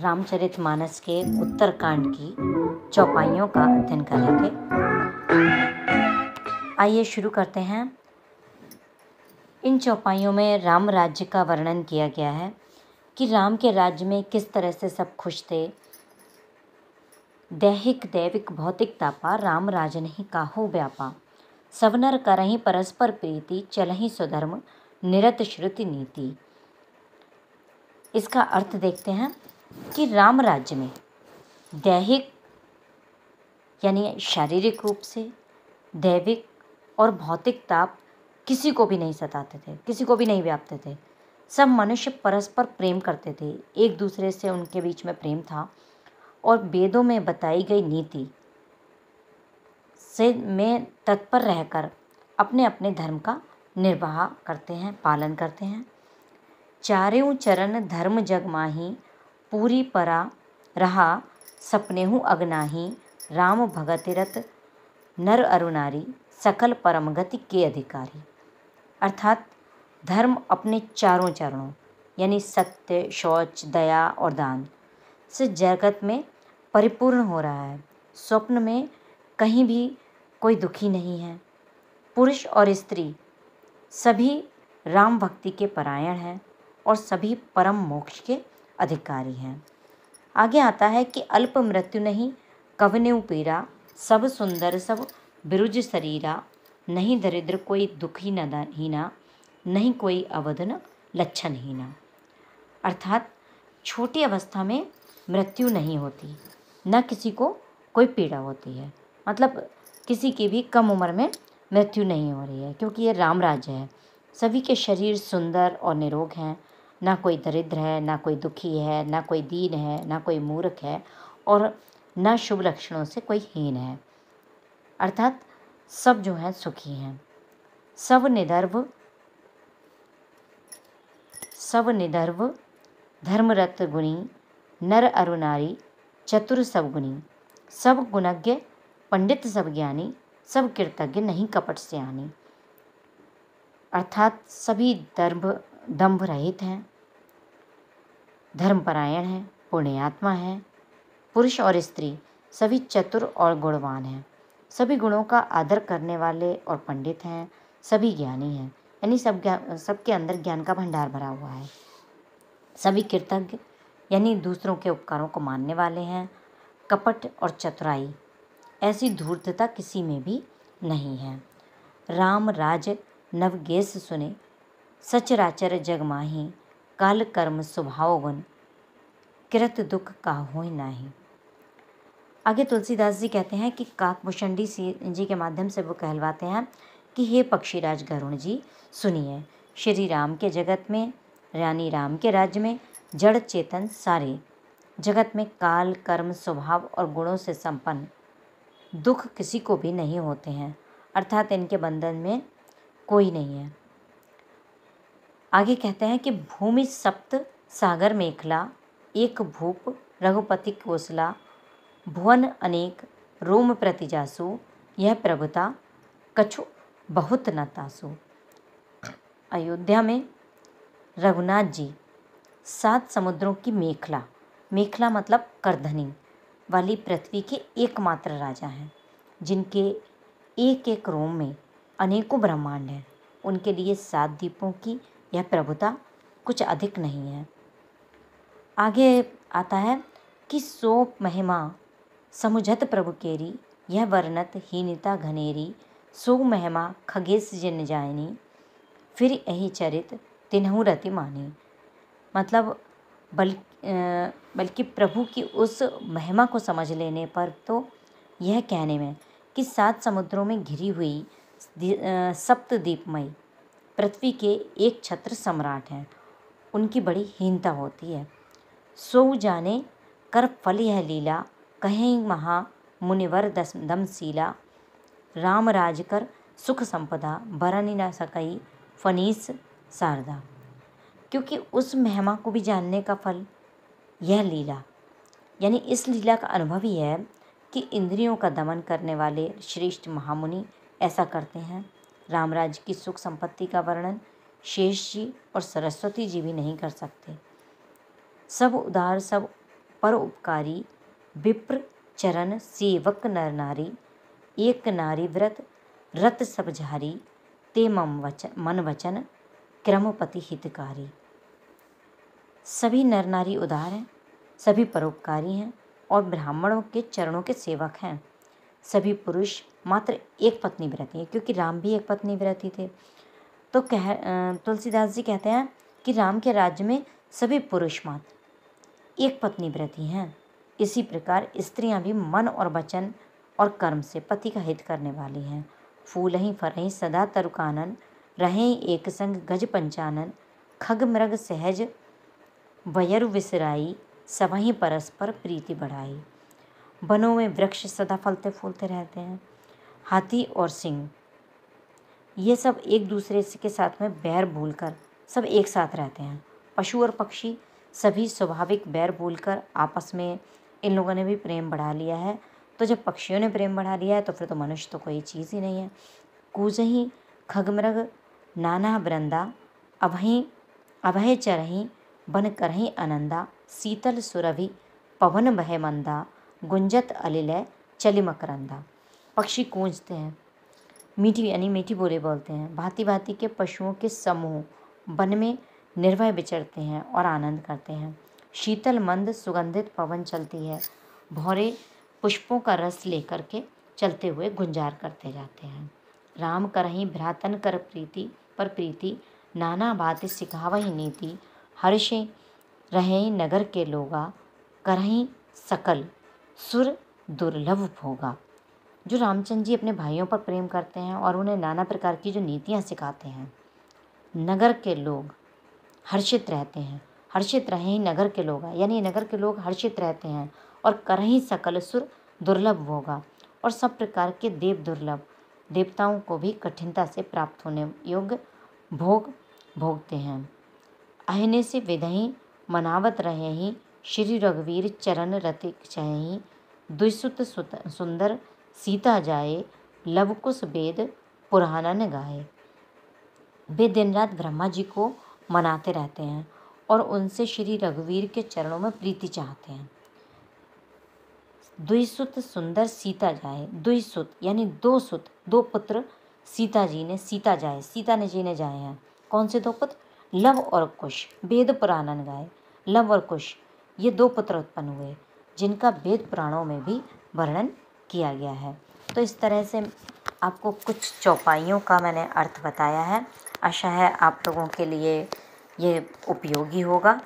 रामचरितमानस के उत्तरकांड की चौपाइयों का अध्ययन करेंगे। आइए शुरू करते हैं। इन चौपाइयों में राम राज्य का वर्णन किया गया है कि राम के राज्य में किस तरह से सब खुश थे। दैहिक दैविक भौतिक तापा राम राजन ही काहू व्यापा, सब नर करहीं परस्पर प्रीति, चलहीं स्वधर्म निरत श्रुति नीति। इसका अर्थ देखते हैं कि राम राज्य में दैहिक यानी शारीरिक रूप से, दैविक और भौतिक ताप किसी को भी नहीं सताते थे, किसी को भी नहीं व्यापते थे। सब मनुष्य परस्पर प्रेम करते थे, एक दूसरे से उनके बीच में प्रेम था और वेदों में बताई गई नीति से में तत्पर रहकर अपने अपने धर्म का निर्वाह करते हैं, पालन करते हैं। चारों चरण धर्म जग माही, पूरी परा रहा सपनेहु अगनाही, राम भगतिरत नर अरुनारी, सकल परम गति के अधिकारी। अर्थात धर्म अपने चारों चरणों यानी सत्य, शौच, दया और दान से जगत में परिपूर्ण हो रहा है। स्वप्न में कहीं भी कोई दुखी नहीं है। पुरुष और स्त्री सभी राम भक्ति के परायण हैं और सभी परम मोक्ष के अधिकारी हैं। आगे आता है कि अल्प मृत्यु नहीं कवनेउ पीड़ा, सब सुंदर सब बिरुज शरीरा, नहीं दरिद्र कोई दुखी न हीना, नहीं कोई अवधन लक्षण हीना। अर्थात छोटी अवस्था में मृत्यु नहीं होती, न किसी को कोई पीड़ा होती है। मतलब किसी की भी कम उम्र में मृत्यु नहीं हो रही है, क्योंकि ये राम राज्य है। सभी के शरीर सुंदर और निरोग हैं, ना कोई दरिद्र है, ना कोई दुखी है, ना कोई दीन है, ना कोई मूर्ख है और न शुभ लक्षणों से कोई हीन है। अर्थात सब जो हैं सुखी हैं। सब निधर्व धर्मरत गुणी, नर अरुनारी चतुर सब गुणी, सब गुणज्ञ पंडित सब ज्ञानी, सब कृतज्ञ नहीं कपट सियानी। अर्थात सभी दंभ रहित हैं, धर्मपरायण हैं, पुण्यात्मा हैं। पुरुष और स्त्री सभी चतुर और गुणवान हैं, सभी गुणों का आदर करने वाले और पंडित हैं, सभी ज्ञानी हैं, यानी सबके अंदर ज्ञान का भंडार भरा हुआ है। सभी कृतज्ञ यानी दूसरों के उपकारों को मानने वाले हैं। कपट और चतुराई ऐसी धूर्तता किसी में भी नहीं है। राम राज नवगेस सुने, सचराचर जग माही, काल कर्म स्वभाव गुण, कृत दुख काहू नाही। आगे तुलसीदास जी कहते हैं कि काकभूषणी जी के माध्यम से वो कहलवाते हैं कि हे पक्षीराज गरुण जी सुनिए, श्री राम के जगत में यानी राम के राज्य में जड़ चेतन सारे जगत में काल कर्म स्वभाव और गुणों से संपन्न दुख किसी को भी नहीं होते हैं। अर्थात इनके बंधन में कोई नहीं है। आगे कहते हैं कि भूमि सप्त सागर मेखला, एक भूप रघुपति कोसला, भुवन अनेक रोम प्रतिजासु, यह प्रभुता कछु बहुत न तासु। अयोध्या में रघुनाथ जी 7 समुद्रों की मेखला मतलब करधनी वाली पृथ्वी के एकमात्र राजा हैं, जिनके एक एक रोम में अनेकों ब्रह्मांड हैं। उनके लिए 7 द्वीपों की यह प्रभुता कुछ अधिक नहीं है। आगे आता है कि सो महिमा समुझत प्रभु केरी, यह वर्णत हीनता घनेरी, सो महिमा खगेश जिन जायनी, फिर यही चरित तिन्हु रति मानी। मतलब बल्कि प्रभु की उस महिमा को समझ लेने पर तो यह कहने में कि 7 समुद्रों में घिरी हुई सप्तद्वीपमयी पृथ्वी के एक छत्र सम्राट हैं, उनकी बड़ी हीनता होती है। सो जाने कर फल यह लीला, कहीं महा मुनिवर दमशीला, राम राज कर सुख संपदा, बरन न सकई फनीस शारदा। क्योंकि उस महिमा को भी जानने का फल यह लीला यानी इस लीला का अनुभव ही है कि इंद्रियों का दमन करने वाले श्रेष्ठ महामुनि ऐसा करते हैं। रामराज की सुख संपत्ति का वर्णन शेष जी और सरस्वती जी भी नहीं कर सकते। सब उदार सब परोपकारी विप्र चरण सेवक नर नारी, एक नारी व्रत रत सब झारी, ते मन वचन क्रमपति हितकारी। सभी नर नारी उदार हैं, सभी परोपकारी हैं और ब्राह्मणों के चरणों के सेवक हैं। सभी पुरुष मात्र एक पत्नी व्रती हैं, क्योंकि राम भी एक पत्नी व्रती थे। तो तुलसीदास जी कहते हैं कि राम के राज्य में सभी पुरुष मात्र एक पत्नी व्रती हैं। इसी प्रकार स्त्रियां भी मन और वचन और कर्म से पति का हित करने वाली हैं। फूलहि फरहि सदा तरुकानन, रहें एक संग गज पंचानन, खग मृग सहज वयरु विसराई, सबहि परस्पर प्रीति बढ़ाई। वनों में वृक्ष सदा फलते फूलते रहते हैं। हाथी और सिंह ये सब एक दूसरे के साथ में बैर भूलकर सब एक साथ रहते हैं। पशु और पक्षी सभी स्वाभाविक बैर भूलकर आपस में इन लोगों ने भी प्रेम बढ़ा लिया है। तो जब पक्षियों ने प्रेम बढ़ा लिया है तो फिर तो मनुष्य तो कोई चीज़ ही नहीं है। कूजही खगमृग नाना वृंदा, अभय चरहि बन करहि आनंदा, शीतल सुरभि पवन बह मंदा, गुंजत अलिलय चलि मकरंदा। पक्षी गूंजते हैं, मीठी यानी मीठी बोली बोलते हैं। भांति भांति के पशुओं के समूह वन में निर्भय विचरते हैं और आनंद करते हैं। शीतल मंद सुगंधित पवन चलती है, भौरे पुष्पों का रस लेकर के चलते हुए गुंजार करते जाते हैं। राम करहि भ्रातन कर प्रीति पर प्रीति, नाना बात सिखावहि नीति, हर्षे रहे नगर के लोगा, करहि सकल सुर दुर्लभ भोगा। जो रामचंद्र जी अपने भाइयों पर प्रेम करते हैं और उन्हें नाना प्रकार की जो नीतियाँ सिखाते हैं, नगर के लोग हर्षित रहते हैं। हर्षित रहे नगर के लोग, यानी नगर के लोग हर्षित रहते हैं। और करहि सकल सुर दुर्लभ भोगा, और सब प्रकार के देव दुर्लभ देवताओं को भी कठिनता से प्राप्त होने योग्य भोग भोगते हैं। अहिने से विधहि मनावत रहे ही, श्री रघुवीर चरण रति चहि, दुसुत सुंदर सीता जाए, लवकुश वेद पुराणन गाए। वे दिन रात ब्रह्मा जी को मनाते रहते हैं और उनसे श्री रघुवीर के चरणों में प्रीति चाहते हैं। द्विसुत सुंदर सीता जाए, द्विसुत यानी दो सुत, दो पुत्र सीता जी ने सीता ने जी ने जाए हैं। कौन से दो पुत्र? लव और कुश। वेद पुराणन गाए, लव और कुश ये दो पुत्र उत्पन्न हुए जिनका वेद पुराणों में भी वर्णन किया गया है। तो इस तरह से आपको कुछ चौपाइयों का मैंने अर्थ बताया है। आशा है आप लोगों के लिए ये उपयोगी होगा।